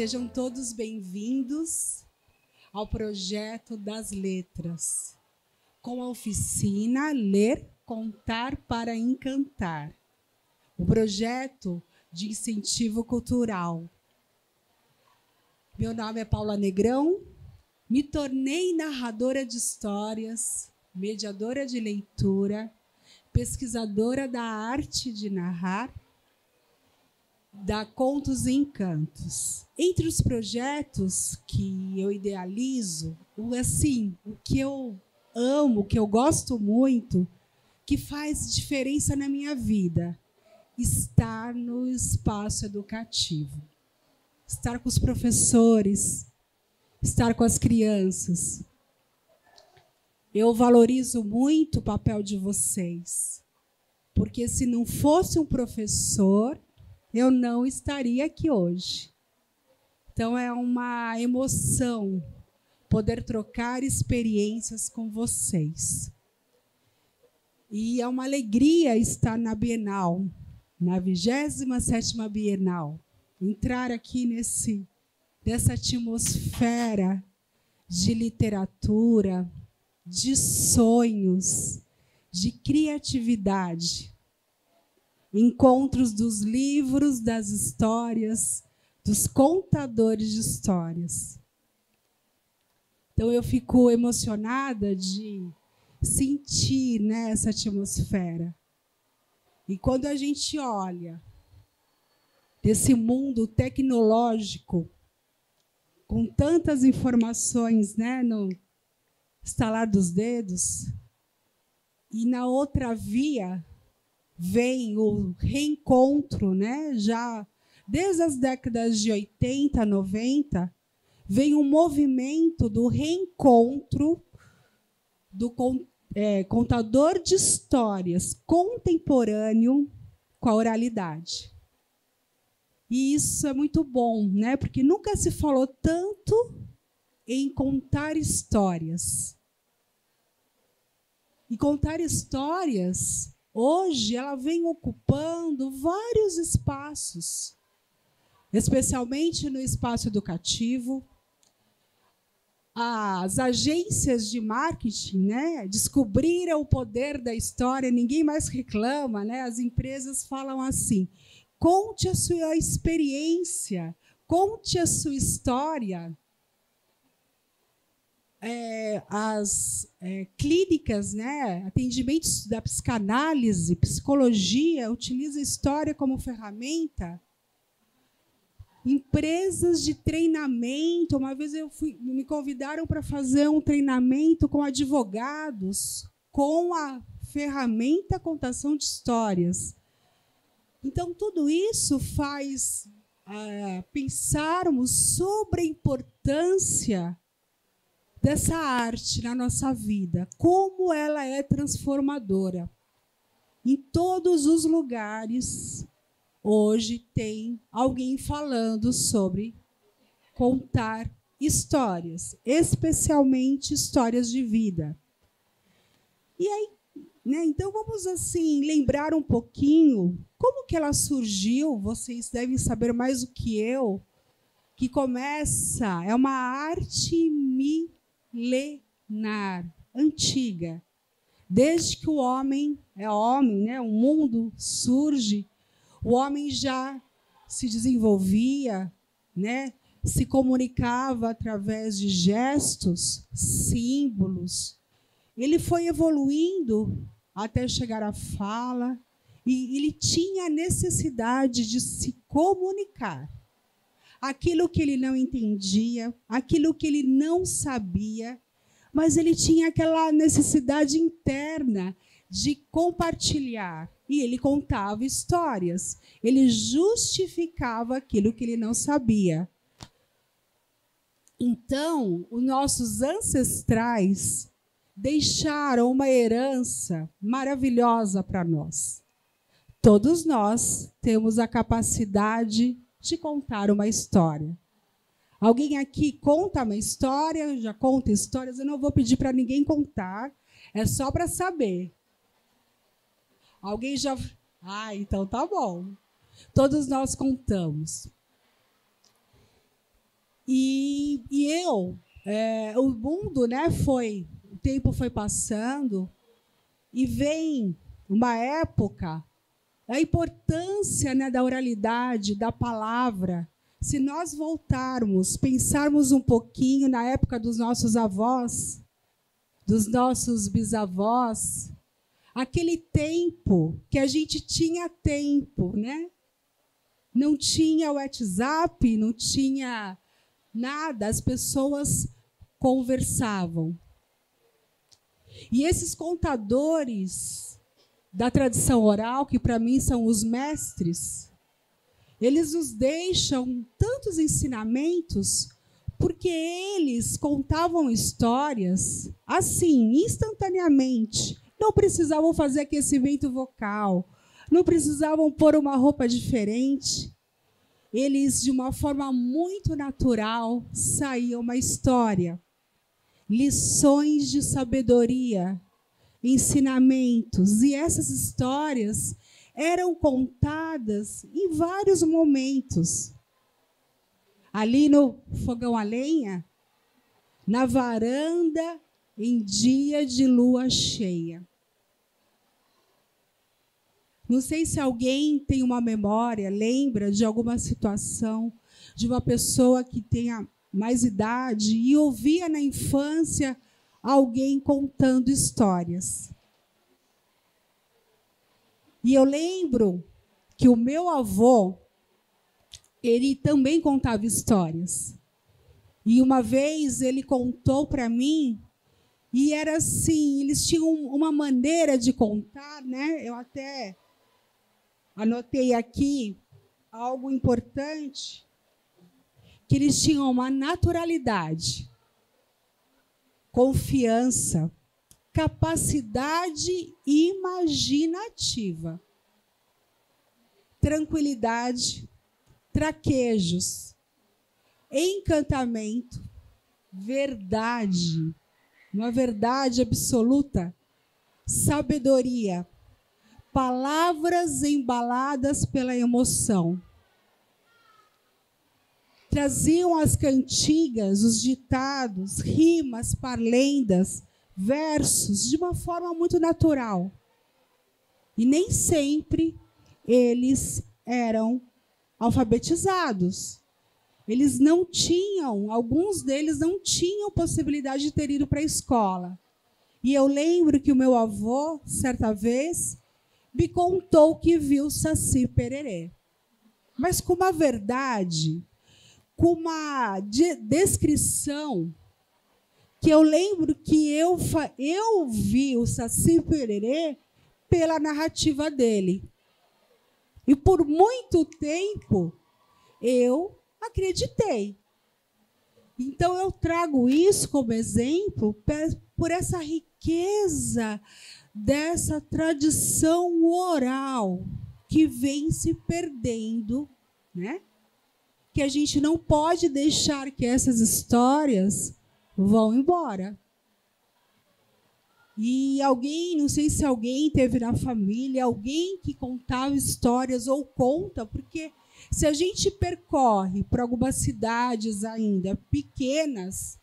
Sejam todos bem-vindos ao projeto das letras, com a oficina Ler, Contar para Encantar, o projeto de incentivo cultural. Meu nome é Paula Negrão, me tornei narradora de histórias, mediadora de leitura, pesquisadora da arte de narrar, da Contos e Encantos. Entre os projetos que eu idealizo, o que eu amo, o que eu gosto muito, que faz diferença na minha vida, estar no espaço educativo, estar com os professores, estar com as crianças. Eu valorizo muito o papel de vocês, porque se não fosse um professor, eu não estaria aqui hoje. Então, é uma emoção poder trocar experiências com vocês. E é uma alegria estar na Bienal, na 27ª Bienal. Entrar aqui nessa atmosfera de literatura, de sonhos, de criatividade. Encontros dos livros, das histórias, dos contadores de histórias. Então, eu fico emocionada de sentir, né, essa atmosfera. E quando a gente olha desse mundo tecnológico, com tantas informações, né, no estalar dos dedos, e na outra via vem o reencontro, né? Já desde as décadas de 80, 90, vem um movimento do reencontro do contador de histórias contemporâneo com a oralidade. E isso é muito bom, né? Porque nunca se falou tanto em contar histórias. E contar histórias, hoje, ela vem ocupando vários espaços, especialmente no espaço educativo. As agências de marketing, né, descobriram o poder da história, ninguém mais reclama, né? As empresas falam assim: conte a sua experiência, conte a sua história. As clínicas, né, atendimentos da psicanálise, psicologia, utilizam a história como ferramenta. Empresas de treinamento. Uma vez me convidaram para fazer um treinamento com advogados com a ferramenta contação de histórias. Então, tudo isso faz pensarmos sobre a importância dessa arte na nossa vida, como ela é transformadora. Em todos os lugares, hoje tem alguém falando sobre contar histórias, especialmente histórias de vida. E aí, né, então vamos assim lembrar um pouquinho como que ela surgiu. Vocês devem saber mais do que eu, que começa, é uma arte milenar, antiga. Desde que o homem é homem, né, o mundo surge, o homem já se desenvolvia, né, se comunicava através de gestos, símbolos. Ele foi evoluindo até chegar à fala, e ele tinha a necessidade de se comunicar. Aquilo que ele não entendia, aquilo que ele não sabia, mas ele tinha aquela necessidade interna de compartilhar. E ele contava histórias, ele justificava aquilo que ele não sabia. Então, os nossos ancestrais deixaram uma herança maravilhosa para nós. Todos nós temos a capacidade de contar uma história. Alguém aqui conta uma história, já conta histórias? Eu não vou pedir para ninguém contar, é só para saber. Alguém já... então tá bom. Todos nós contamos. O mundo, né, o tempo foi passando e vem uma época, a importância, né, da oralidade, da palavra. Se nós voltarmos, pensarmos um pouquinho na época dos nossos avós, dos nossos bisavós, aquele tempo que a gente tinha tempo, né? Não tinha WhatsApp, não tinha nada, as pessoas conversavam. E esses contadores da tradição oral, que para mim são os mestres, eles nos deixam tantos ensinamentos porque eles contavam histórias assim, instantaneamente. Não precisavam fazer aquecimento vocal, não precisavam pôr uma roupa diferente. Eles, de uma forma muito natural, saíam uma história. Lições de sabedoria, ensinamentos. E essas histórias eram contadas em vários momentos. Ali no fogão a lenha, na varanda, em dia de lua cheia. Não sei se alguém tem uma memória, lembra de alguma situação, de uma pessoa que tenha mais idade e ouvia na infância alguém contando histórias. E eu lembro que o meu avô, ele também contava histórias. E uma vez ele contou para mim, e era assim, eles tinham uma maneira de contar, né? Eu até anotei aqui algo importante, que eles tinham uma naturalidade, confiança, capacidade imaginativa, tranquilidade, traquejos, encantamento, verdade, uma verdade absoluta, sabedoria, palavras embaladas pela emoção. Traziam as cantigas, os ditados, rimas, parlendas, versos, de uma forma muito natural. E nem sempre eles eram alfabetizados. Eles não tinham, alguns deles não tinham possibilidade de ter ido para a escola. E eu lembro que o meu avô, certa vez, me contou que viu Saci Pererê. Mas com uma verdade, com uma descrição, que eu lembro que eu vi o Saci Pererê pela narrativa dele. E por muito tempo eu acreditei. Então eu trago isso como exemplo por essa riqueza dessa tradição oral que vem se perdendo, né? Que a gente não pode deixar que essas histórias vão embora. E alguém, não sei se alguém teve na família, alguém que contava histórias ou conta, porque se a gente percorre por algumas cidades ainda pequenas,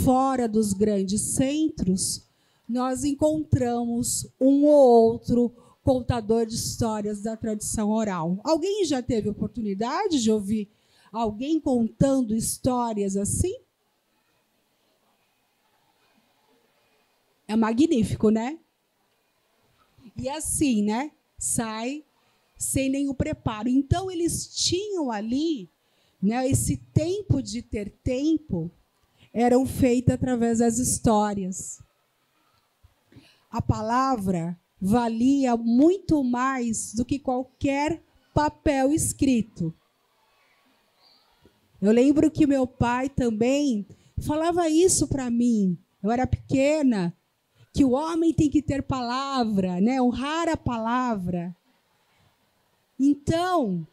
fora dos grandes centros, nós encontramos um ou outro contador de histórias da tradição oral. Alguém já teve oportunidade de ouvir alguém contando histórias assim? É magnífico, né? E assim, né? Sai sem nenhum preparo. Então, eles tinham ali, né, esse tempo de ter tempo, eram feitos através das histórias. A palavra valia muito mais do que qualquer papel escrito. Eu lembro que meu pai também falava isso para mim. Eu era pequena, que o homem tem que ter palavra, né? Honrar a palavra. Então,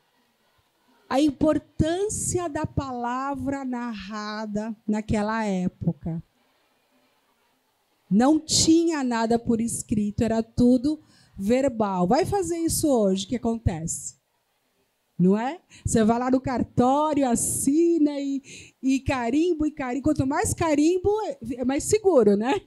a importância da palavra narrada naquela época. Não tinha nada por escrito, era tudo verbal. Vai fazer isso hoje, o que acontece? não é? Você vai lá no cartório, assina e carimbo, e carimbo. Quanto mais carimbo, é mais seguro, né?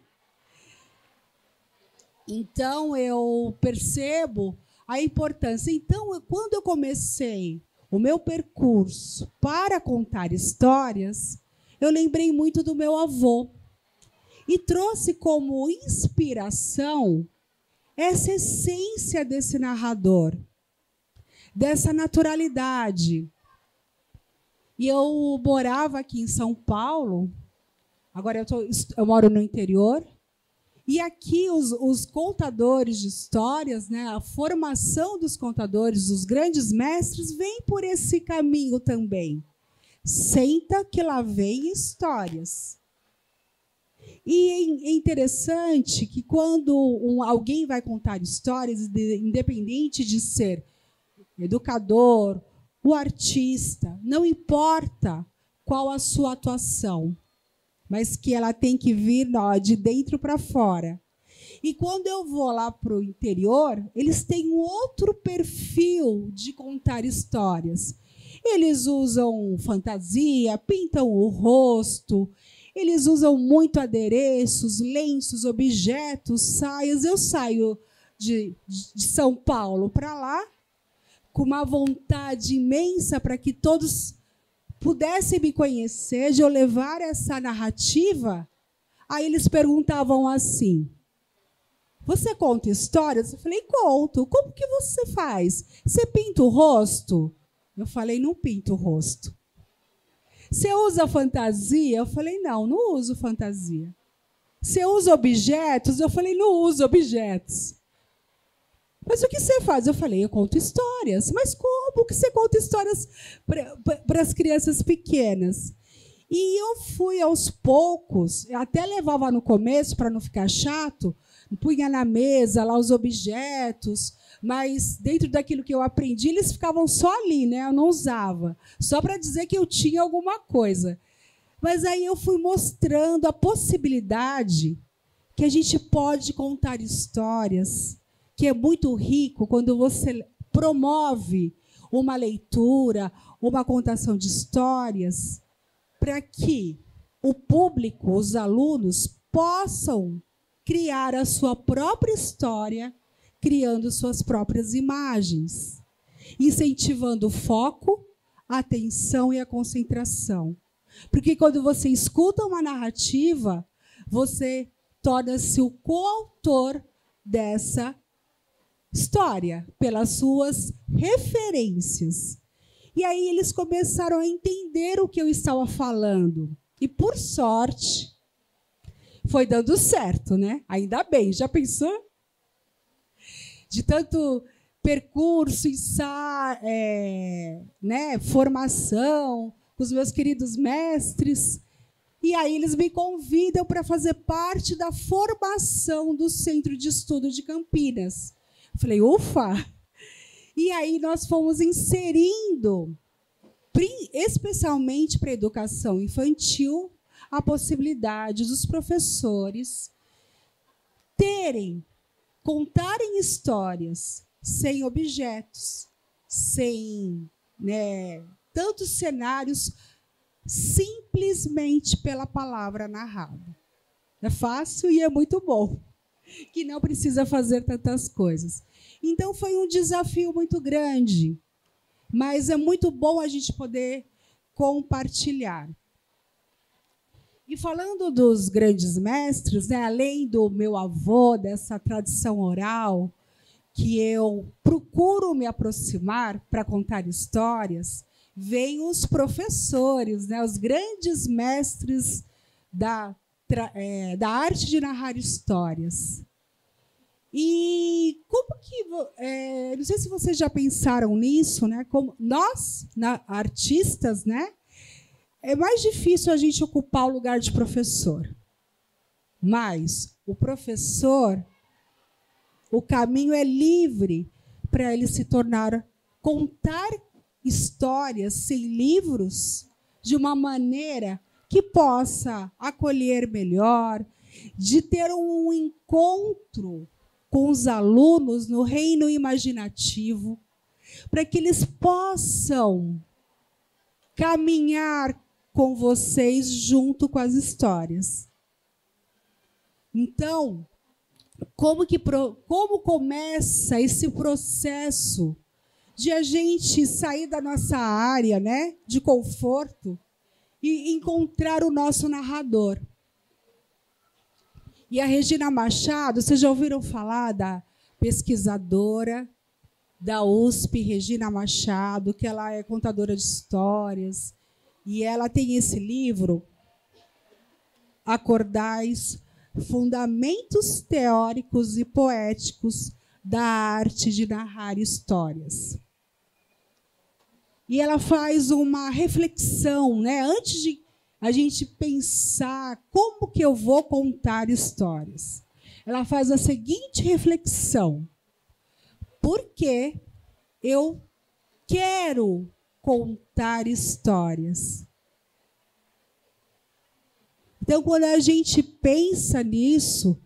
Então, eu percebo a importância. Então, quando eu comecei o meu percurso para contar histórias, eu lembrei muito do meu avô e trouxe como inspiração essa essência desse narrador, dessa naturalidade. E eu morava aqui em São Paulo, agora eu moro no interior, e aqui os contadores de histórias, né, a formação dos contadores, dos grandes mestres, vem por esse caminho também. Senta que lá vem histórias. E é interessante que quando alguém vai contar histórias, independente de ser educador, o artista, não importa qual a sua atuação, mas que ela tem que vir de dentro para fora. E quando eu vou lá para o interior, eles têm um outro perfil de contar histórias. Eles usam fantasia, pintam o rosto, eles usam muito adereços, lenços, objetos, saias. Eu saio de São Paulo para lá com uma vontade imensa para que todos pudessem me conhecer, de eu levar essa narrativa. Aí eles perguntavam assim: você conta histórias? Eu falei: conto. Como que você faz? Você pinta o rosto? Eu falei: não pinto o rosto. Você usa fantasia? Eu falei: não uso fantasia. Você usa objetos? Eu falei: não uso objetos. Mas o que você faz? Eu falei: eu conto histórias. Mas como que você conta histórias para as crianças pequenas? E eu fui aos poucos, eu até levava no começo para não ficar chato, punha na mesa lá os objetos, mas dentro daquilo que eu aprendi, eles ficavam só ali, né? Eu não usava, só para dizer que eu tinha alguma coisa. Mas aí eu fui mostrando a possibilidade que a gente pode contar histórias, que é muito rico quando você promove uma leitura, uma contação de histórias, para que o público, os alunos, possam criar a sua própria história, criando suas próprias imagens, incentivando o foco, a atenção e a concentração. Porque quando você escuta uma narrativa, você torna-se o coautor dessa história, pelas suas referências. E aí eles começaram a entender o que eu estava falando. E, por sorte, foi dando certo, né? Ainda bem, já pensou? De tanto percurso, ensaio, né? Formação, com os meus queridos mestres. E aí eles me convidam para fazer parte da formação do Centro de Estudo de Campinas. Falei: ufa! E aí nós fomos inserindo, especialmente para a educação infantil, a possibilidade dos professores contarem histórias sem objetos, sem, né, tantos cenários, simplesmente pela palavra narrada. É fácil e é muito bom, que não precisa fazer tantas coisas. Então, foi um desafio muito grande, mas é muito bom a gente poder compartilhar. E falando dos grandes mestres, né, além do meu avô, dessa tradição oral, que eu procuro me aproximar para contar histórias, vêm os professores, né, os grandes mestres da arte de narrar histórias. E como que... não sei se vocês já pensaram nisso, né? Como nós, artistas, né, é mais difícil a gente ocupar o lugar de professor. Mas o professor, o caminho é livre para ele se contar histórias sem livros de uma maneira que possa acolher melhor, de ter um encontro com os alunos no reino imaginativo, para que eles possam caminhar com vocês junto com as histórias. Então, como começa esse processo de a gente sair da nossa área, né, de conforto e encontrar o nosso narrador? E a Regina Machado, vocês já ouviram falar da pesquisadora da USP, Regina Machado, que ela é contadora de histórias, e ela tem esse livro, Acordais, Fundamentos Teóricos e Poéticos da Arte de Narrar Histórias. E ela faz uma reflexão, né? Antes de a gente pensar como que eu vou contar histórias. Ela faz a seguinte reflexão: por que eu quero contar histórias? Então, quando a gente pensa nisso,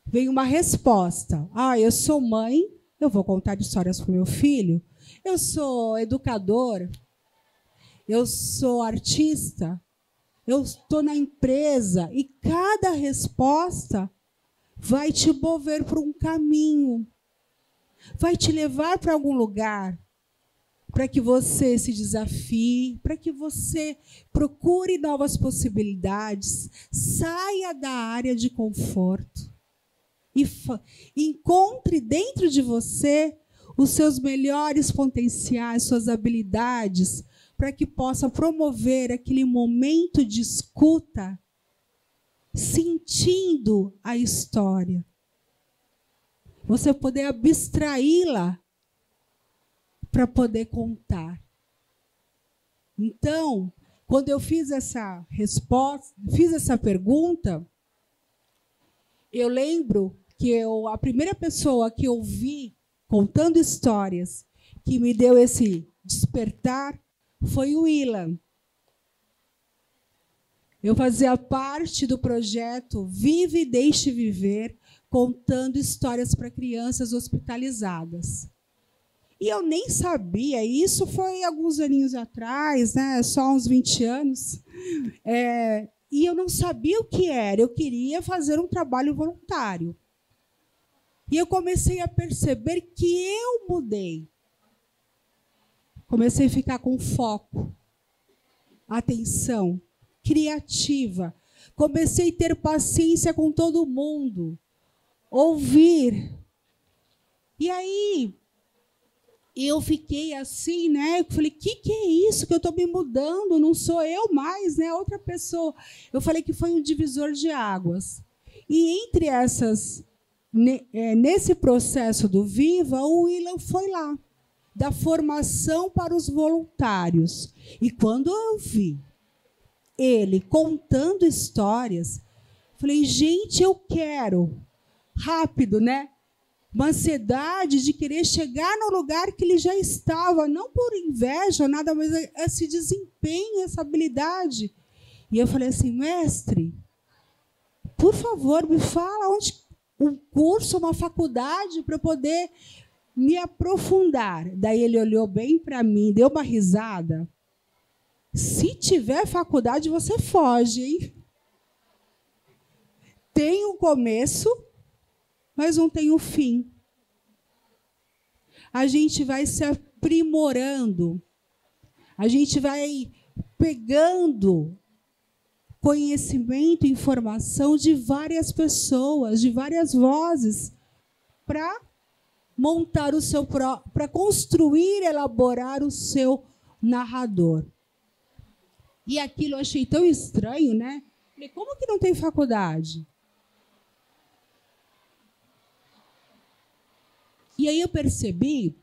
vem uma resposta. Eu sou mãe, eu vou contar histórias para o meu filho. Eu sou educador, eu sou artista, eu estou na empresa. E cada resposta vai te mover para um caminho, vai te levar para algum lugar, para que você se desafie, para que você procure novas possibilidades, saia da área de conforto e encontre dentro de você os seus melhores potenciais, suas habilidades, para que possa promover aquele momento de escuta, sentindo a história. Você poder abstraí-la para poder contar. Então, quando eu fiz essa resposta, fiz essa pergunta, eu lembro que a primeira pessoa que eu vi contando histórias, que me deu esse despertar, foi o Ilan. Eu fazia parte do projeto Vive e Deixe Viver, contando histórias para crianças hospitalizadas. E eu nem sabia, isso foi alguns aninhos atrás, né, só uns 20 anos, e eu não sabia o que era, eu queria fazer um trabalho voluntário. E eu comecei a perceber que eu mudei. Comecei a ficar com foco, atenção, criativa. Comecei a ter paciência com todo mundo, ouvir. E aí eu fiquei assim, né? Eu falei, que é isso que eu estou me mudando? Não sou eu mais, né? Outra pessoa. Eu falei que foi um divisor de águas. E entre essas, nesse processo do Viva, o William foi lá, da formação para os voluntários. E quando eu vi ele contando histórias, falei, gente, eu quero. Rápido, né? Uma ansiedade de querer chegar no lugar que ele já estava, não por inveja, nada, mas esse desempenho, essa habilidade. E eu falei assim, mestre, por favor, me fala onde um curso, uma faculdade, para eu poder me aprofundar. Daí ele olhou bem para mim, deu uma risada. Se tiver faculdade, você foge, hein? Tem um começo, mas não tem o fim. A gente vai se aprimorando, a gente vai pegando conhecimento, informação de várias pessoas, de várias vozes, para montar o seu próprio, para construir, elaborar o seu narrador. E aquilo eu achei tão estranho, né? Falei, como que não tem faculdade? E aí eu percebi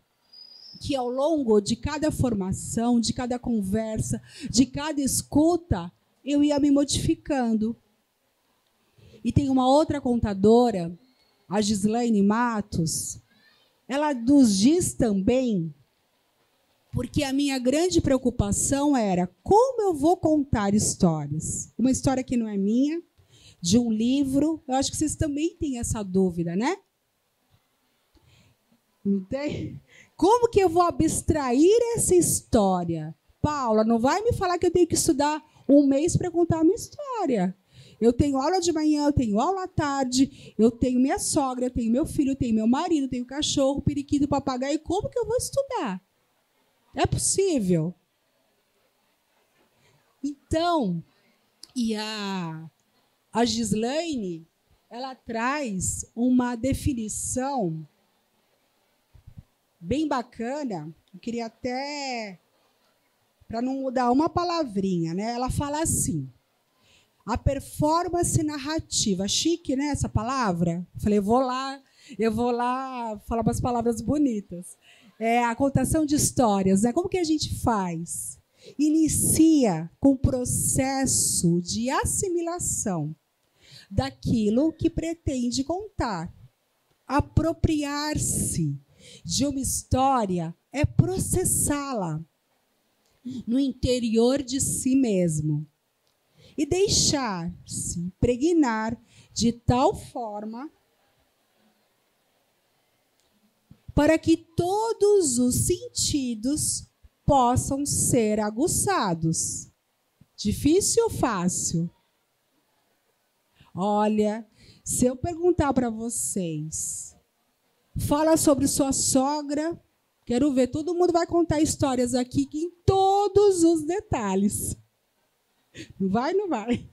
que ao longo de cada formação, de cada conversa, de cada escuta, eu ia me modificando. E tem uma outra contadora, a Gislaine Matos, ela nos diz também, porque a minha grande preocupação era como eu vou contar histórias. Uma história que não é minha, de um livro. Eu acho que vocês também têm essa dúvida, né? Não tem? Como que eu vou abstrair essa história? Paula, não vai me falar que eu tenho que estudar um mês para contar a minha história. Eu tenho aula de manhã, eu tenho aula à tarde, eu tenho minha sogra, eu tenho meu filho, eu tenho meu marido, eu tenho cachorro, periquito, papagaio. Como que eu vou estudar? É possível? Então, e a Gislaine, ela traz uma definição bem bacana. Eu queria até, para não mudar uma palavrinha, né? Ela fala assim: a performance narrativa, chique, né, essa palavra? Eu falei, eu vou lá falar umas palavras bonitas. É a contação de histórias, né? Como que a gente faz? Inicia com o processo de assimilação daquilo que pretende contar. Apropriar-se de uma história é processá-la no interior de si mesmo e deixar-se impregnar de tal forma para que todos os sentidos possam ser aguçados. Difícil ou fácil? Olha, se eu perguntar para vocês, fala sobre sua sogra, quero ver, todo mundo vai contar histórias aqui em todos os detalhes. Não vai, não vai?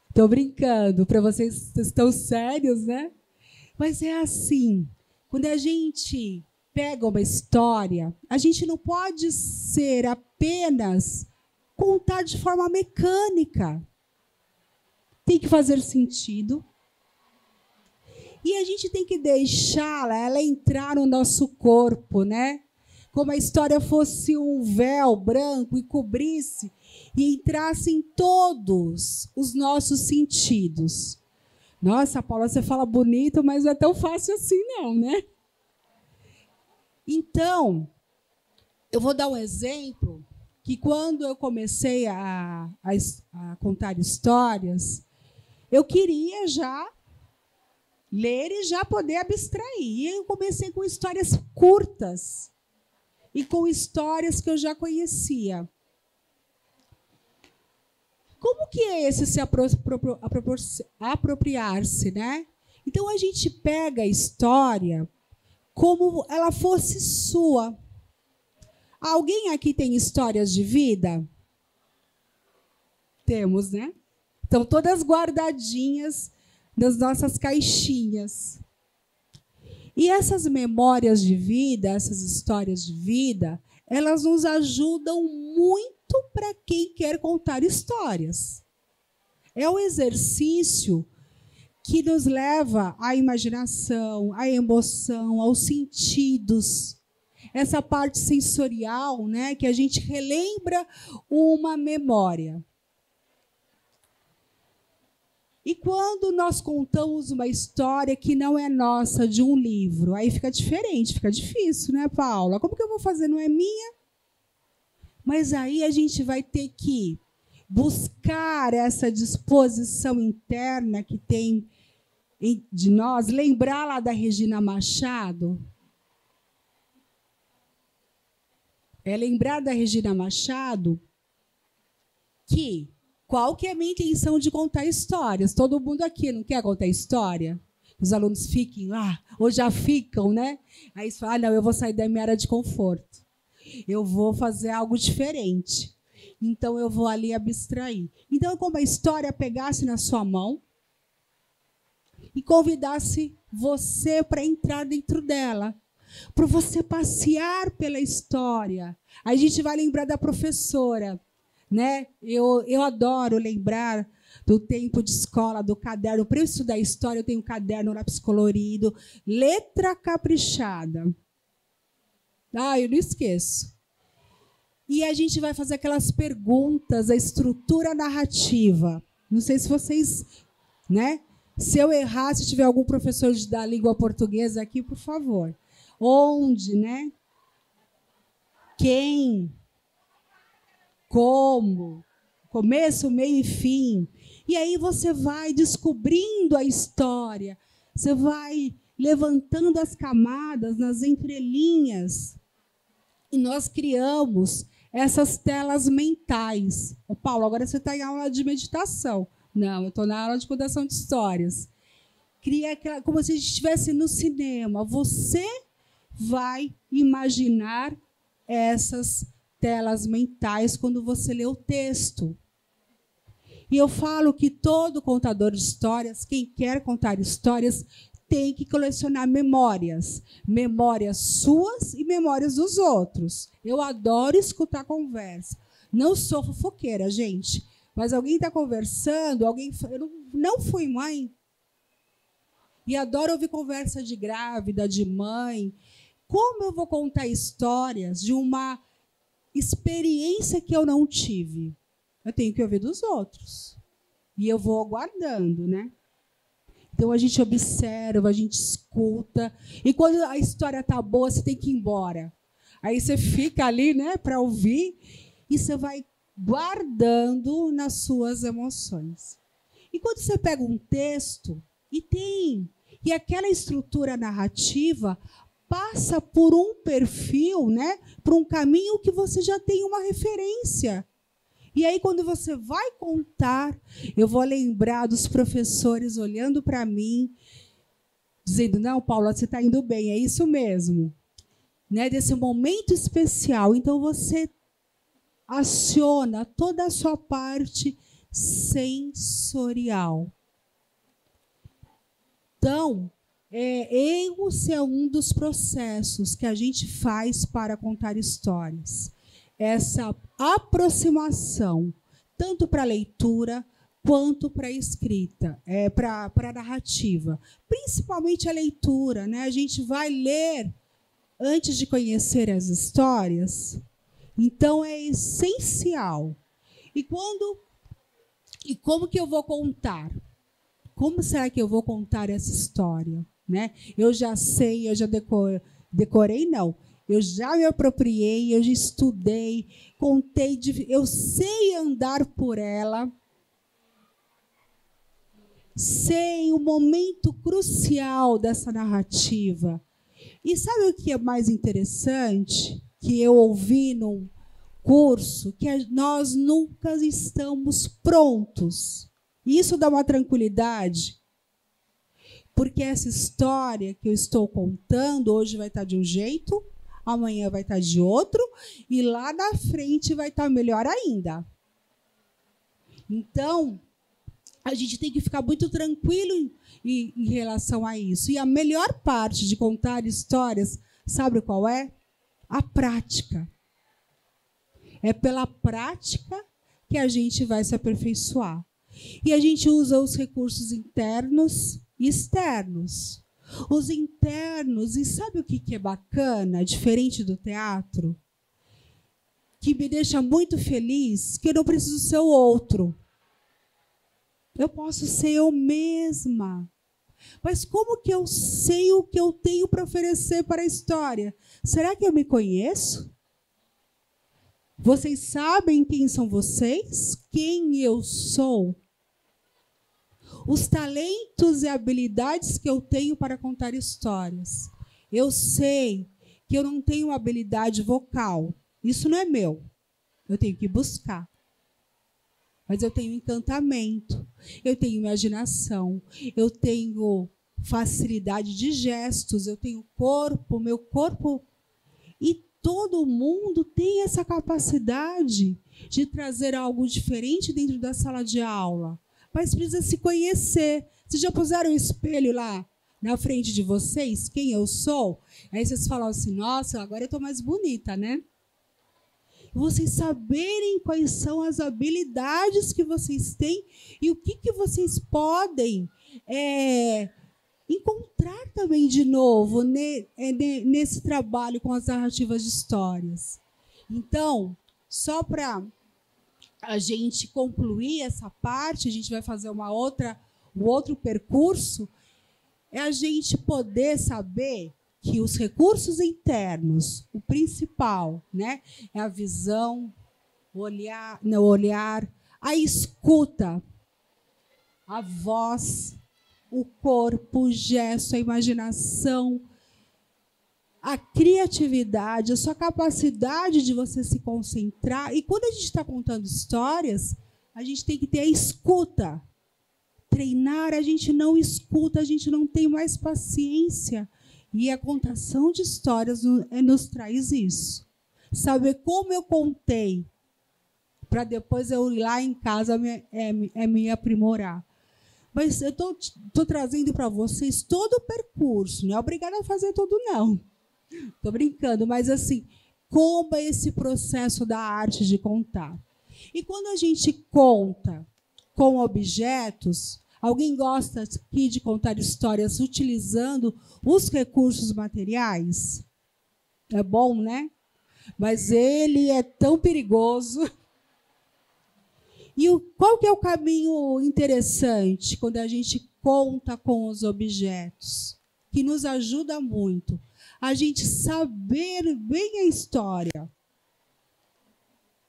Estou brincando, para vocês estão sérios, né? Mas é assim, quando a gente pega uma história, a gente não pode ser apenas contar de forma mecânica. Tem que fazer sentido. E a gente tem que deixá-la, ela entrar no nosso corpo, né? Como a história fosse um véu branco e cobrisse e entrasse em todos os nossos sentidos. Nossa, Paula, você fala bonito, mas não é tão fácil assim, não, né? Então, eu vou dar um exemplo que quando eu comecei a contar histórias, eu queria já ler e já poder abstrair. E eu comecei com histórias curtas e com histórias que eu já conhecia. Como que é esse se apropriar-se, né? Então, a gente pega a história como ela fosse sua. Alguém aqui tem histórias de vida? Temos, né? Estão todas guardadinhas nas nossas caixinhas. E essas memórias de vida, essas histórias de vida, elas nos ajudam muito para quem quer contar histórias. É um exercício que nos leva à imaginação, à emoção, aos sentidos. Essa parte sensorial, né, que a gente relembra uma memória. E quando nós contamos uma história que não é nossa, de um livro, aí fica diferente, fica difícil, né, Paula? Como que eu vou fazer? Não é minha? Mas aí a gente vai ter que buscar essa disposição interna que tem de nós, lembrar lá da Regina Machado. É lembrar da Regina Machado que qual que é a minha intenção de contar histórias? Todo mundo aqui não quer contar história? Os alunos fiquem lá, ou já ficam, né? Aí você fala, não, eu vou sair da minha área de conforto. Eu vou fazer algo diferente. Então, eu vou ali abstrair. Então, como a história pegasse na sua mão e convidasse você para entrar dentro dela, para você passear pela história. Aí a gente vai lembrar da professora, né? Eu adoro lembrar do tempo de escola, do caderno. Para eu estudar história, eu tenho um caderno, lápis colorido, letra caprichada. Eu não esqueço. E a gente vai fazer aquelas perguntas, a estrutura narrativa. Não sei se vocês, né? Se eu errar, se tiver algum professor da língua portuguesa aqui, por favor. Onde, né? Quem? Como? Começo, meio e fim. E aí você vai descobrindo a história. Você vai levantando as camadas nas entrelinhas. E nós criamos essas telas mentais. Ô, Paulo, agora você está em aula de meditação. Não, eu estou na aula de contação de histórias. Cria aquela, como se a gente estivesse no cinema. Você vai imaginar essas telas mentais quando você lê o texto. E eu falo que todo contador de histórias, quem quer contar histórias, tem que colecionar memórias. Memórias suas e memórias dos outros. Eu adoro escutar conversa. Não sou fofoqueira, gente. Mas alguém está conversando, eu não fui mãe. E adoro ouvir conversa de grávida, de mãe. Como eu vou contar histórias de uma experiência que eu não tive? Eu tenho que ouvir dos outros. E eu vou aguardando, né? Então, a gente observa, a gente escuta. E quando a história está boa, você tem que ir embora. Aí você fica ali, né, para ouvir, e você vai guardando nas suas emoções. E quando você pega um texto, e aquela estrutura narrativa passa por um perfil, né, por um caminho que você já tem uma referência. E aí, quando você vai contar, eu vou lembrar dos professores olhando para mim, dizendo, não, Paula, você está indo bem, é isso mesmo. Né? Desse momento especial. Então, você aciona toda a sua parte sensorial. Então, esse é um dos processos que a gente faz para contar histórias. Essa aproximação, tanto para a leitura quanto para a escrita, para a narrativa. Principalmente a leitura, né? A gente vai ler antes de conhecer as histórias. Então, é essencial. E como que eu vou contar? Como será que eu vou contar essa história? Né? Eu já sei, eu já decorei, não. Eu já me apropriei, eu já estudei, contei, eu sei andar por ela, sei o momento crucial dessa narrativa. E sabe o que é mais interessante? Que eu ouvi num curso, que nós nunca estamos prontos. E isso dá uma tranquilidade, porque essa história que eu estou contando hoje vai estar de um jeito, amanhã vai estar de outro, e lá na frente vai estar melhor ainda. Então, a gente tem que ficar muito tranquilo em relação a isso. E a melhor parte de contar histórias, sabe qual é? A prática. É pela prática que a gente vai se aperfeiçoar. E a gente usa os recursos internos e externos. Os internos, e sabe o que é bacana, diferente do teatro? Que me deixa muito feliz, que eu não preciso ser o outro. Eu posso ser eu mesma. Mas como que eu sei o que eu tenho para oferecer para a história? Será que eu me conheço? Vocês sabem quem são vocês? Quem eu sou? Os talentos e habilidades que eu tenho para contar histórias. Eu sei que eu não tenho habilidade vocal. Isso não é meu. Eu tenho que buscar. Mas eu tenho encantamento, eu tenho imaginação, eu tenho facilidade de gestos, eu tenho corpo, meu corpo. E todo mundo tem essa capacidade de trazer algo diferente dentro da sala de aula. Mas precisa se conhecer. Vocês já puseram o espelho lá na frente de vocês? Quem eu sou? Aí vocês falam assim, nossa, agora eu estou mais bonita, né? Vocês saberem quais são as habilidades que vocês têm e o que vocês podem encontrar também de novo nesse trabalho com as narrativas de histórias. Então, só para a gente concluir essa parte, a gente vai fazer um outro percurso, é a gente poder saber que os recursos internos, o principal, né, é a visão, o olhar, a escuta, a voz, o corpo, o gesto, a imaginação, a criatividade, a sua capacidade de você se concentrar. E quando a gente está contando histórias, a gente tem que ter a escuta. Treinar, a gente não escuta, a gente não tem mais paciência. E a contação de histórias nos traz isso. Saber como eu contei, para depois eu ir lá em casa me aprimorar. Mas eu estou trazendo para vocês todo o percurso. Não é obrigada a fazer tudo, não. Estou brincando, mas assim, como é esse processo da arte de contar. E quando a gente conta com objetos, alguém gosta aqui de contar histórias utilizando os recursos materiais? É bom, né? Mas ele é tão perigoso. E qual que é o caminho interessante quando a gente conta com os objetos? Que nos ajuda muito a gente saber bem a história.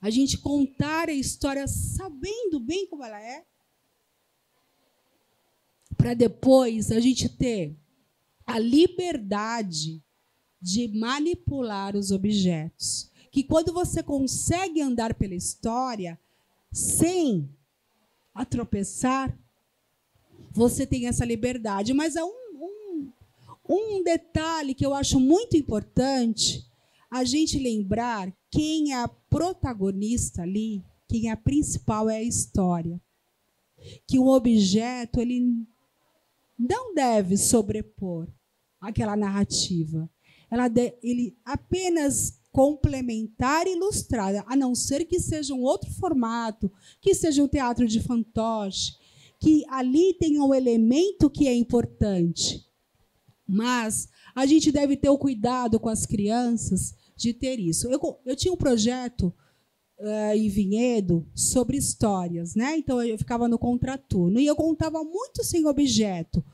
A gente contar a história sabendo bem como ela é. Para depois a gente ter a liberdade de manipular os objetos. Que quando você consegue andar pela história sem tropeçar, você tem essa liberdade. Mas há um detalhe que eu acho muito importante, a gente lembrar quem é a protagonista ali, quem é a principal é a história. Que o objeto ele não deve sobrepor aquela narrativa. Ele apenas complementar e ilustrar, a não ser que seja um outro formato, que seja um teatro de fantoche, que ali tenha um elemento que é importante. Mas a gente deve ter o cuidado com as crianças de ter isso. Eu tinha um projeto em Vinhedo sobre histórias, né? Então eu ficava no contraturno e eu contava muito sem objeto,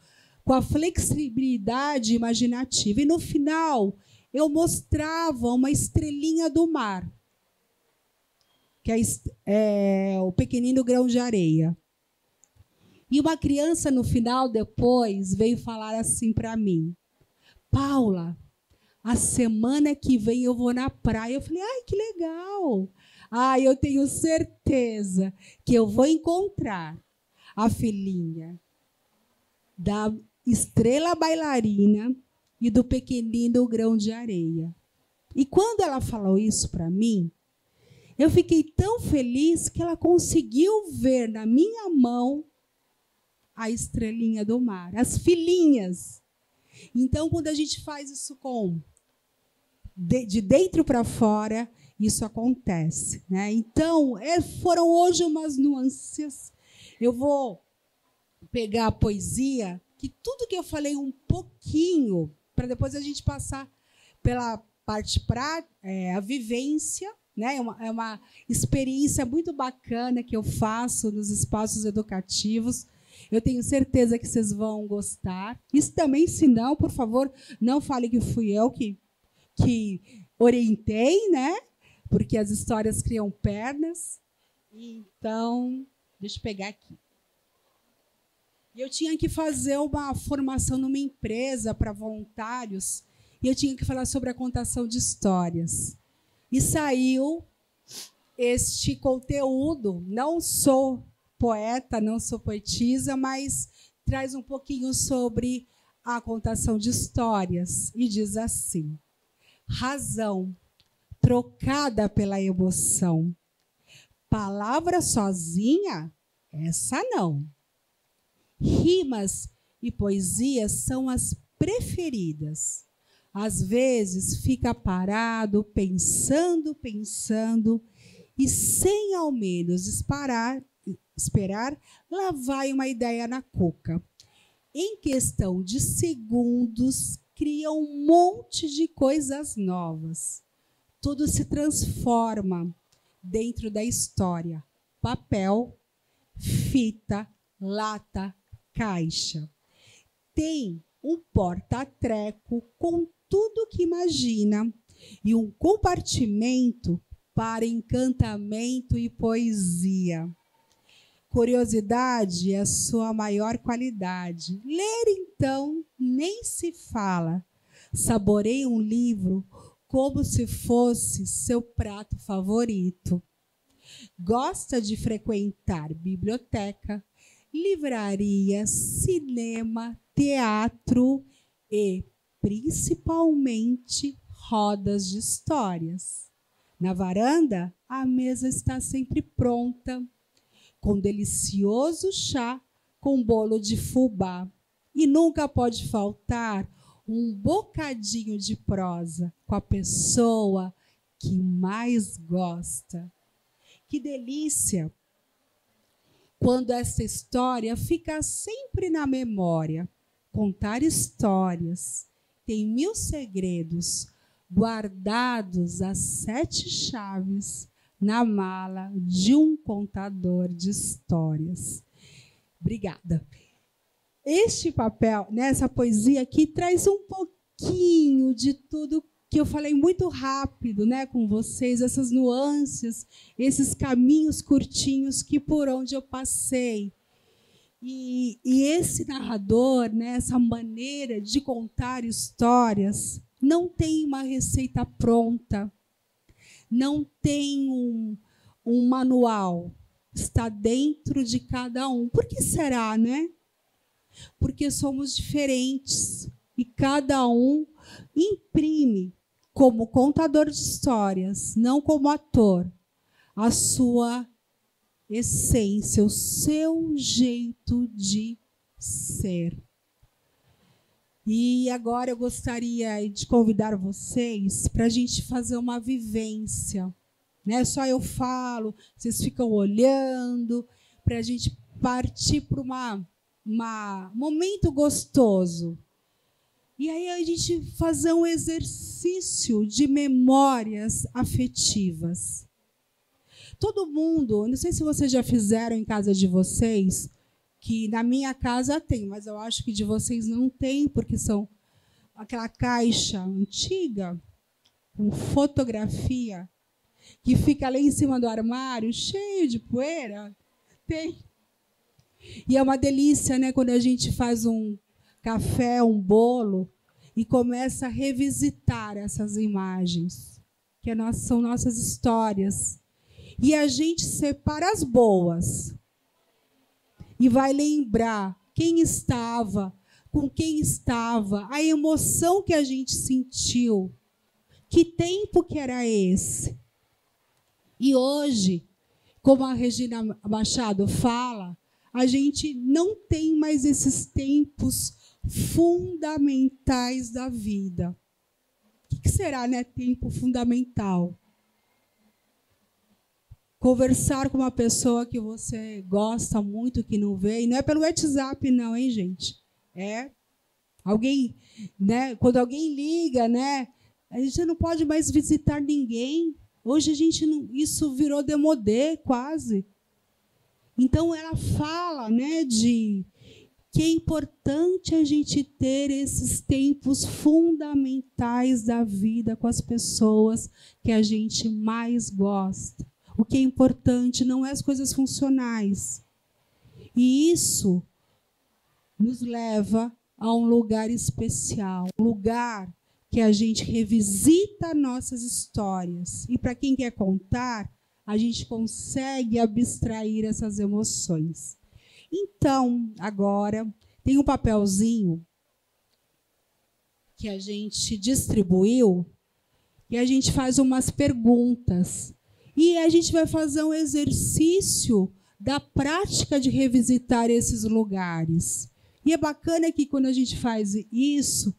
com a flexibilidade imaginativa. E no final eu mostrava uma estrelinha do mar, que é o pequenino grão de areia. E uma criança, no final, depois, veio falar assim para mim: Paula, a semana que vem eu vou na praia. Eu falei: ai, que legal! Eu tenho certeza que eu vou encontrar a filhinha da estrela bailarina e do pequenino grão de areia. E quando ela falou isso para mim, eu fiquei tão feliz que ela conseguiu ver na minha mão a estrelinha do mar, as filhinhas. Então, quando a gente faz isso de dentro para fora, isso acontece, né? Então, foram hoje umas nuances. Eu vou pegar a poesia, que tudo que eu falei um pouquinho, para depois a gente passar pela parte a vivência, né? É uma experiência muito bacana que eu faço nos espaços educativos. Eu tenho certeza que vocês vão gostar. Isso também, se não, por favor, não fale que fui eu que orientei, né? Porque as histórias criam pernas. Então, deixa eu pegar aqui. Eu tinha que fazer uma formação numa empresa para voluntários e eu tinha que falar sobre a contação de histórias. E saiu este conteúdo. Não sou poeta, não sou poetisa, mas traz um pouquinho sobre a contação de histórias. E diz assim: razão trocada pela emoção. Palavra sozinha, essa não. Rimas e poesias são as preferidas. Às vezes fica parado, pensando, e sem ao menos esperar, lá vai uma ideia na cuca. Em questão de segundos, cria um monte de coisas novas. Tudo se transforma dentro da história. Papel, fita, lata, caixa. Tem um porta-treco com tudo que imagina e um compartimento para encantamento e poesia. Curiosidade é a sua maior qualidade. Ler, então, nem se fala. Saboreie um livro como se fosse seu prato favorito. Gosta de frequentar biblioteca, livraria, cinema, teatro e, principalmente, rodas de histórias. Na varanda, a mesa está sempre pronta, com delicioso chá com bolo de fubá. E nunca pode faltar um bocadinho de prosa com a pessoa que mais gosta. Que delícia! Quando essa história fica sempre na memória. Contar histórias tem 1000 segredos guardados às 7 chaves na mala de um contador de histórias. Obrigada. Este papel, essa poesia aqui, traz um pouquinho de tudo que eu falei muito rápido, com vocês, essas nuances, esses caminhos curtinhos que por onde eu passei. E esse narrador, essa maneira de contar histórias, não tem uma receita pronta, não tem um manual, está dentro de cada um. Por que será, Porque somos diferentes e cada um imprime, como contador de histórias, não como ator, a sua essência, o seu jeito de ser. E agora eu gostaria de convidar vocês para a gente fazer uma vivência. Só eu falo, vocês ficam olhando, para a gente partir para um momento gostoso. E aí a gente fazer um exercício de memórias afetivas. Todo mundo, não sei se vocês já fizeram em casa de vocês, que na minha casa tem, mas eu acho que de vocês não tem, porque são aquela caixa antiga, com fotografia, que fica lá em cima do armário, cheio de poeira. Tem. E é uma delícia, quando a gente faz um café, um bolo, e começa a revisitar essas imagens, que são nossas histórias. E a gente separa as boas e vai lembrar quem estava, com quem estava, a emoção que a gente sentiu, que tempo que era esse. E hoje, como a Regina Machado fala, a gente não tem mais esses tempos fundamentais da vida. O que será, tempo fundamental? Conversar com uma pessoa que você gosta muito, que não vê, e não é pelo WhatsApp, não, hein, gente? É alguém, quando alguém liga, a gente não pode mais visitar ninguém. Hoje a gente não, isso virou demodê, quase. Então ela fala, de que é importante a gente ter esses tempos fundamentais da vida com as pessoas que a gente mais gosta. O que é importante não é as coisas funcionais. E isso nos leva a um lugar especial, um lugar que a gente revisita nossas histórias. E para quem quer contar, a gente consegue abstrair essas emoções. Então, agora, tem um papelzinho que a gente distribuiu e a gente faz umas perguntas. E a gente vai fazer um exercício da prática de revisitar esses lugares. E é bacana que, quando a gente faz isso,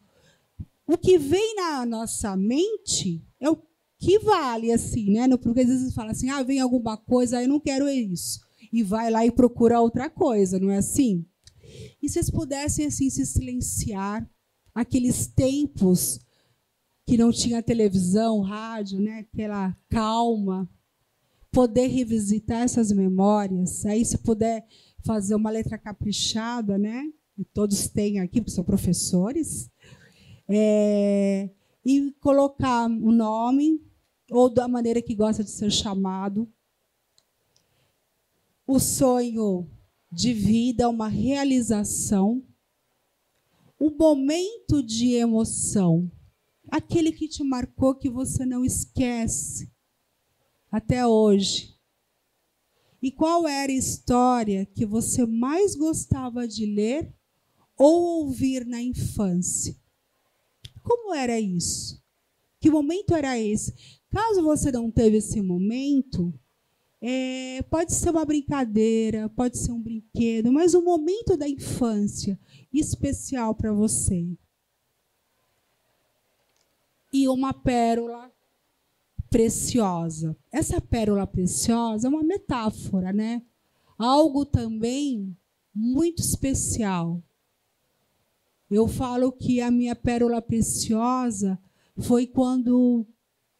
o que vem na nossa mente é o que vale, assim, Porque às vezes fala assim, vem alguma coisa, eu não quero isso. E vai lá e procura outra coisa, não é assim? E se vocês pudessem, assim, se silenciar, aqueles tempos que não tinha televisão, rádio, aquela calma, poder revisitar essas memórias, aí se puder fazer uma letra caprichada, e todos têm aqui, porque são professores, e colocar o nome, ou da maneira que gosta de ser chamado, o sonho de vida, uma realização, um momento de emoção, aquele que te marcou, que você não esquece até hoje. E qual era a história que você mais gostava de ler ou ouvir na infância? Como era isso? Que momento era esse? Caso você não teve esse momento, pode ser uma brincadeira, pode ser um brinquedo, mas um momento da infância especial para você. E uma pérola preciosa. Essa pérola preciosa é uma metáfora, né? Algo também muito especial. Eu falo que a minha pérola preciosa foi quando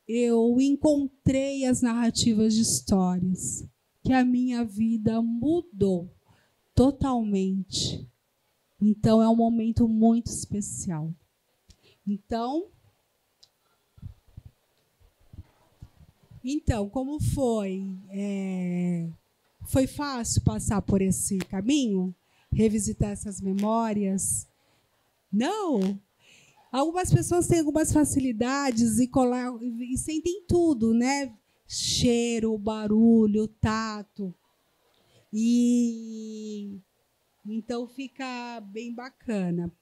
eu encontrei as narrativas de histórias, que a minha vida mudou totalmente. Então, é um momento muito especial. Então, como foi? Foi fácil passar por esse caminho? Revisitar essas memórias? Não? Algumas pessoas têm algumas facilidades e sentem tudo, né? Cheiro, barulho, tato. E então fica bem bacana.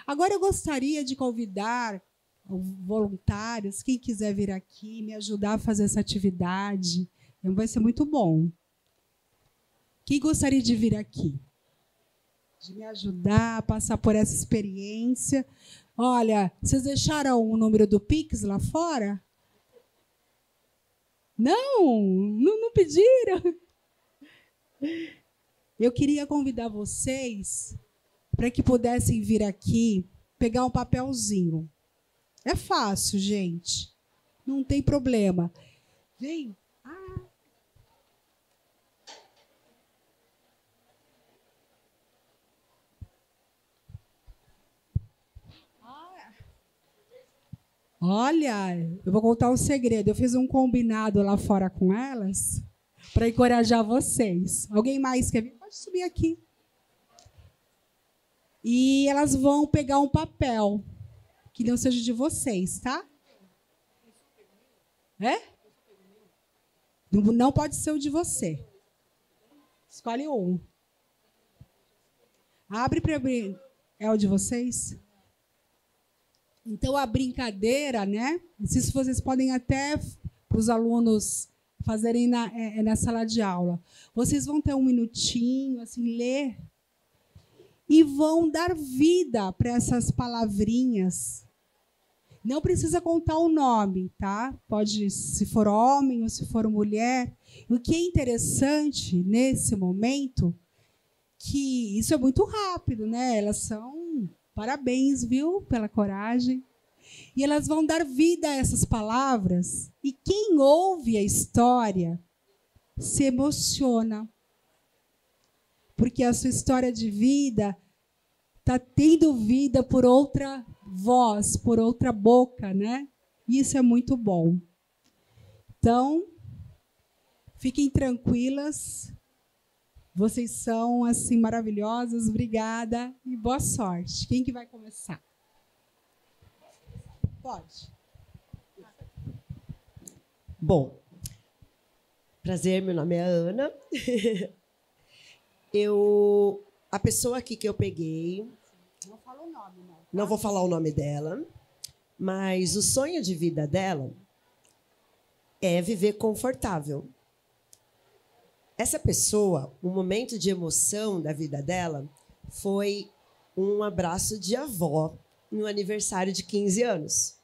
Agora eu gostaria de convidar voluntários, quem quiser vir aqui me ajudar a fazer essa atividade, vai ser muito bom. Quem gostaria de vir aqui? De me ajudar a passar por essa experiência. Olha, vocês deixaram o número do Pix lá fora? Não pediram? Eu queria convidar vocês para que pudessem vir aqui, pegar um papelzinho. É fácil, gente. Não tem problema. Vem. Olha, eu vou contar um segredo. Eu fiz um combinado lá fora com elas para encorajar vocês. Alguém mais quer vir? Pode subir aqui. E elas vão pegar um papel que não seja de vocês, tá? Não pode ser o de você. Escolhe um. Abre para abrir. É o de vocês? Então, a brincadeira, né? Isso vocês podem até, para os alunos, fazerem na sala de aula. Vocês vão ter um minutinho, assim, ler, e vão dar vida para essas palavrinhas. Não precisa contar o nome, tá? Pode, se for homem ou se for mulher. O que é interessante nesse momento, que isso é muito rápido, né? Elas são... Parabéns, viu, pela coragem. E elas vão dar vida a essas palavras. E quem ouve a história se emociona. Porque a sua história de vida está tendo vida por outra voz, por outra boca, né? E isso é muito bom. Então, fiquem tranquilas. Vocês são, assim, maravilhosas. Obrigada e boa sorte. Quem que vai começar? Pode. Bom, prazer, meu nome é Ana. A pessoa aqui que eu peguei... Não fala o nome, não. Não vou falar o nome dela, mas o sonho de vida dela é viver confortável. Essa pessoa, um momento de emoção da vida dela foi um abraço de avó no aniversário de 15 anos.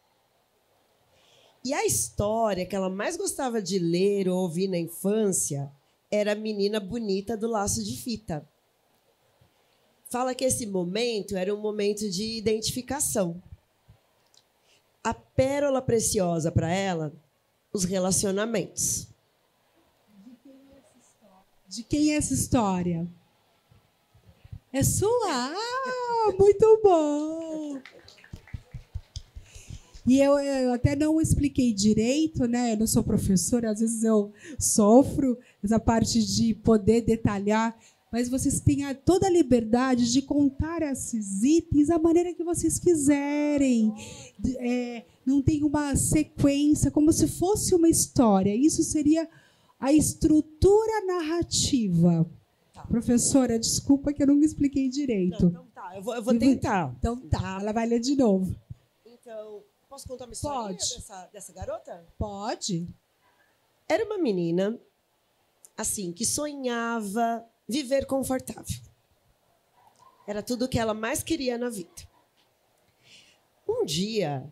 E a história que ela mais gostava de ler ou ouvir na infância era a Menina Bonita do Laço de Fita. Fala que esse momento era um momento de identificação. A pérola preciosa para ela, os relacionamentos. De quem é essa história? É sua? Ah, muito bom! E eu até não expliquei direito, né? Eu não sou professora, às vezes eu sofro essa parte de poder detalhar, mas vocês têm toda a liberdade de contar esses itens da maneira que vocês quiserem. Não tem uma sequência, como se fosse uma história. Isso seria a estrutura narrativa. Tá. Professora, desculpa que eu não me expliquei direito. Não, tá, eu vou tentar. Então tá, ela vai ler de novo. Então, posso contar uma história dessa garota? Pode. Era uma menina, assim, que sonhava viver confortável. Era tudo o que ela mais queria na vida. Um dia,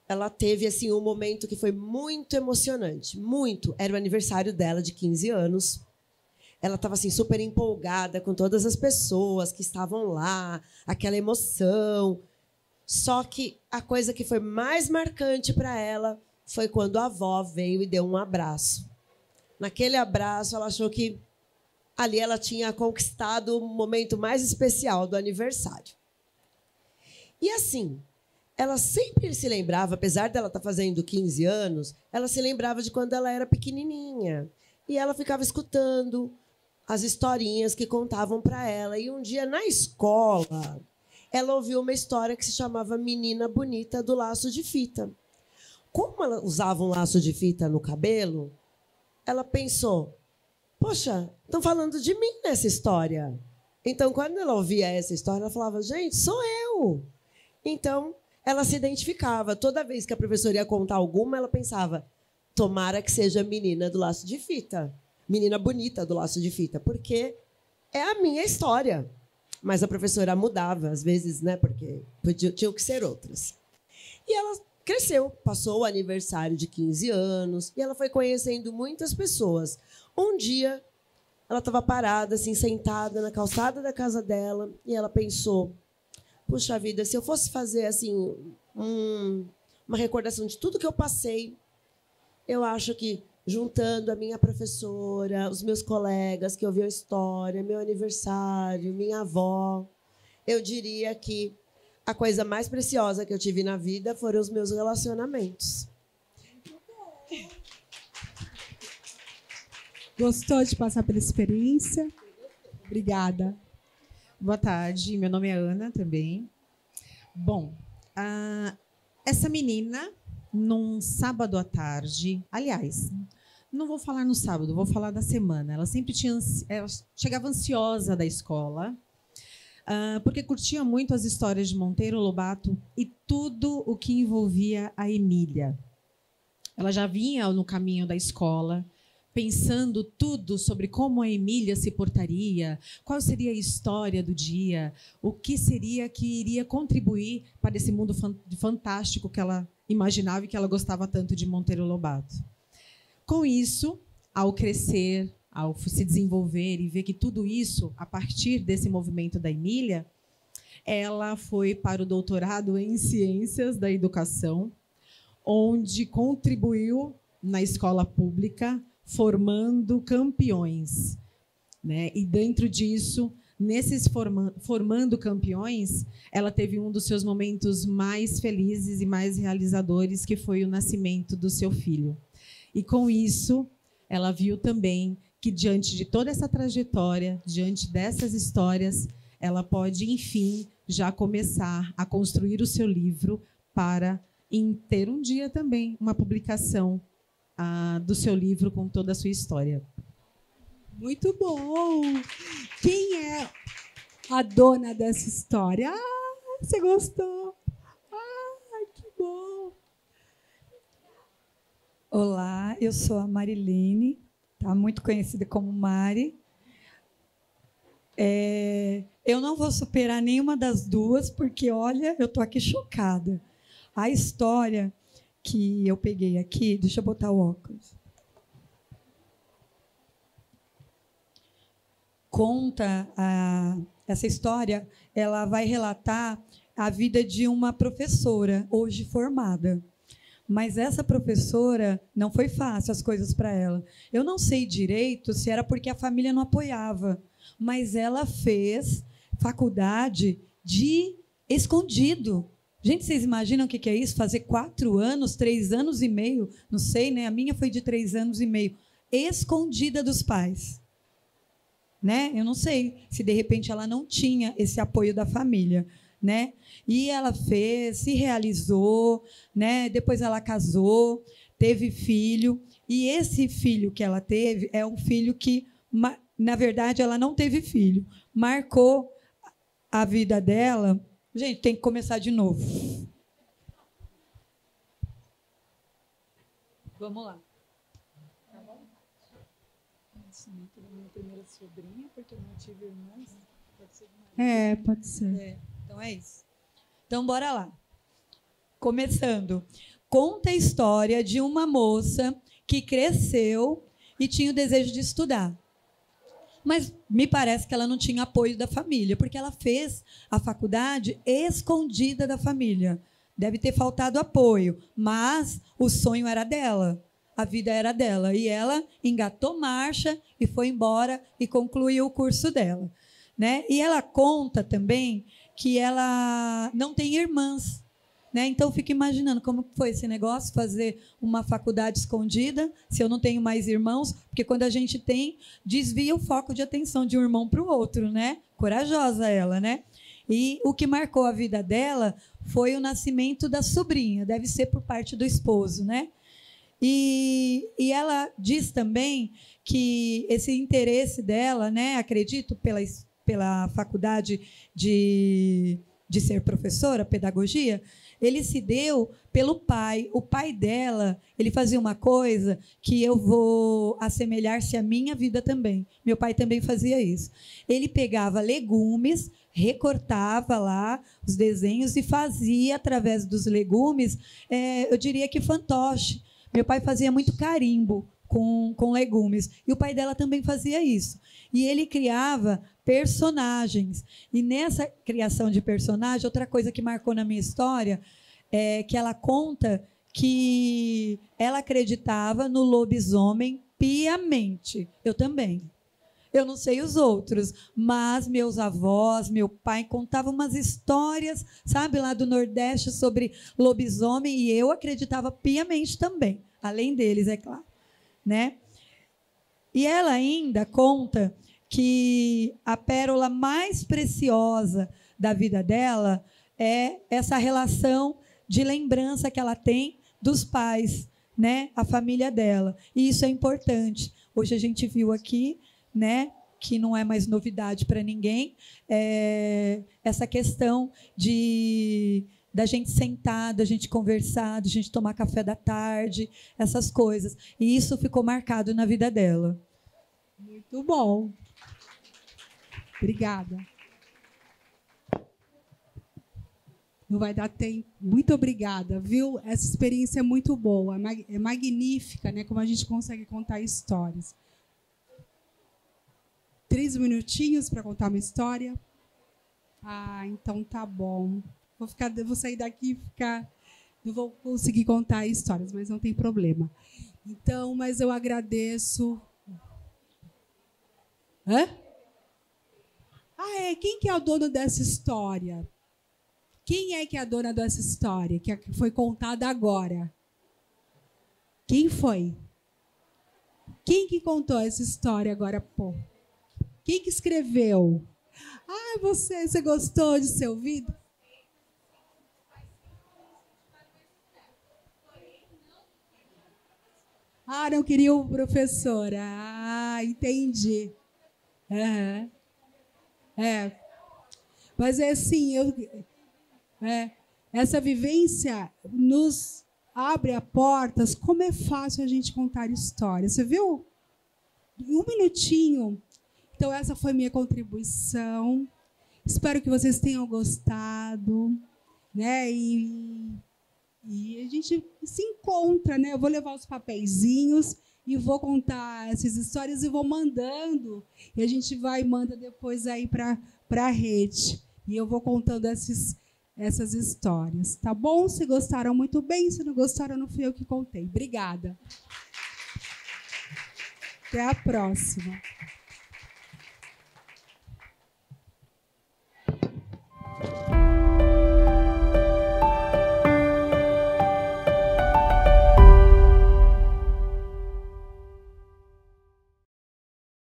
ela teve assim um momento que foi muito emocionante, muito. Era o aniversário dela de 15 anos. Ela estava assim super empolgada com todas as pessoas que estavam lá, aquela emoção. Só que a coisa que foi mais marcante para ela foi quando a avó veio e deu um abraço. Naquele abraço, ela achou que ali ela tinha conquistado o momento mais especial do aniversário. E assim, ela sempre se lembrava, apesar dela estar fazendo 15 anos, ela se lembrava de quando ela era pequenininha. E ela ficava escutando as historinhas que contavam para ela. E um dia, na escola, ela ouviu uma história que se chamava Menina Bonita do Laço de Fita. Como ela usava um laço de fita no cabelo, ela pensou, poxa, estão falando de mim nessa história. Então, quando ela ouvia essa história, ela falava, gente, sou eu. Então, ela se identificava. Toda vez que a professora ia contar alguma, ela pensava, tomara que seja a menina do laço de fita. Menina bonita do laço de fita, porque é a minha história. Mas a professora mudava, às vezes, né, porque tinham que ser outras. E ela cresceu, passou o aniversário de 15 anos, e ela foi conhecendo muitas pessoas. Um dia, ela estava parada, assim, sentada na calçada da casa dela, e ela pensou, puxa vida, se eu fosse fazer assim, uma recordação de tudo que eu passei, eu acho que, juntando a minha professora, os meus colegas que ouviam a história, meu aniversário, minha avó, eu diria que a coisa mais preciosa que eu tive na vida foram os meus relacionamentos. Gostou de passar pela experiência? Obrigada. Boa tarde, meu nome é Ana também. Bom, essa menina, num sábado à tarde, aliás, não vou falar no sábado, vou falar da semana. Ela sempre ela chegava ansiosa da escola, porque curtia muito as histórias de Monteiro Lobato e tudo o que envolvia a Emília. Ela já vinha no caminho da escola, pensando tudo sobre como a Emília se portaria, qual seria a história do dia, o que seria que iria contribuir para esse mundo fantástico que ela imaginava e que ela gostava tanto de Monteiro Lobato. Com isso, ao crescer, ao se desenvolver e ver que tudo isso, a partir desse movimento da Emília, ela foi para o doutorado em Ciências da Educação, onde contribuiu na escola pública, formando campeões, né? E dentro disso, nesses formando campeões, ela teve um dos seus momentos mais felizes e mais realizadores, que foi o nascimento do seu filho. E com isso, ela viu também que diante de toda essa trajetória, diante dessas histórias, ela pode, enfim, já começar a construir o seu livro para ter um dia também uma publicação do seu livro com toda a sua história. Muito bom! Quem é a dona dessa história? Ah, você gostou? Ah, que bom! Olá, eu sou a Marilene, tá? Muito conhecida como Mari. Eu não vou superar nenhuma das duas, porque, olha, eu estou aqui chocada. A história que eu peguei aqui, deixa eu botar o óculos. Conta essa história, ela vai relatar a vida de uma professora, hoje formada. Mas essa professora, não foi fácil as coisas para ela. Eu não sei direito se era porque a família não apoiava, mas ela fez faculdade de escondido, Gente, vocês imaginam o que é isso? Fazer 4 anos, 3 anos e meio, não sei, né? A minha foi de 3 anos e meio, escondida dos pais. Né? Eu não sei se, de repente, ela não tinha esse apoio da família. Né? E ela fez, se realizou, né? Depois ela casou, teve filho. E esse filho que ela teve é um filho que, na verdade, ela não teve filho. Marcou a vida dela. Gente, tem que começar de novo. Vamos lá. Tá bom? Minha primeira sobrinha, porque eu não tive irmãs. Pode ser demais. Pode ser. Então é isso. Então, bora lá. Começando. Conta a história de uma moça que cresceu e tinha o desejo de estudar. Mas me parece que ela não tinha apoio da família, porque ela fez a faculdade escondida da família. Deve ter faltado apoio, mas o sonho era dela, a vida era dela. E ela engatou marcha e foi embora e concluiu o curso dela. Né? E ela conta também que ela não tem irmãs. Né? Então, eu fico imaginando como foi esse negócio, fazer uma faculdade escondida, se eu não tenho mais irmãos, porque quando a gente tem, desvia o foco de atenção de um irmão para o outro, né? Corajosa ela, né? E o que marcou a vida dela foi o nascimento da sobrinha, deve ser por parte do esposo, né? E ela diz também que esse interesse dela, né, acredito, pela faculdade de ser professora, pedagogia, ele se deu pelo pai. O pai dela, ele fazia uma coisa que eu vou assemelhar-se à minha vida também. Meu pai também fazia isso. Ele pegava legumes, recortava lá os desenhos e fazia, através dos legumes, eu diria que fantoche. Meu pai fazia muito carimbo com legumes. E o pai dela também fazia isso. E ele criava personagens. E nessa criação de personagem, outra coisa que marcou na minha história é que ela conta que ela acreditava no lobisomem piamente. Eu também. Eu não sei os outros, mas meus avós, meu pai contavam umas histórias, sabe, lá do Nordeste sobre lobisomem, e eu acreditava piamente também, além deles, é claro. Né? E ela ainda conta que a pérola mais preciosa da vida dela é essa relação de lembrança que ela tem dos pais, né? A família dela. E isso é importante. Hoje a gente viu aqui, né, que não é mais novidade para ninguém, essa questão da gente sentar, da gente conversar, da gente tomar café da tarde, essas coisas. E isso ficou marcado na vida dela. Muito bom. Obrigada. Não vai dar tempo. Muito obrigada, viu? Essa experiência é muito boa, é magnífica, né? Como a gente consegue contar histórias. 3 minutinhos para contar uma história. Então tá bom. Vou sair daqui e ficar. Não vou conseguir contar histórias, mas não tem problema. Então, mas eu agradeço. Hã? Quem que é o dono dessa história? Quem é que é a dona dessa história que foi contada agora? Quem foi? Quem que contou essa história agora, pô? Quem que escreveu? Você gostou de ser ouvido? Não queria o professor. Entendi. Uhum. Mas é assim, essa vivência nos abre as portas. Como é fácil a gente contar histórias. Você viu? Em 1 minutinho. Então, essa foi minha contribuição. Espero que vocês tenham gostado. Né? E a gente se encontra. Né? Eu vou levar os papeizinhos e vou contar essas histórias e vou mandando. E a gente manda depois aí para a rede. E eu vou contando essas histórias. Tá bom? Se gostaram, muito bem. Se não gostaram, não fui eu que contei. Obrigada. Até a próxima.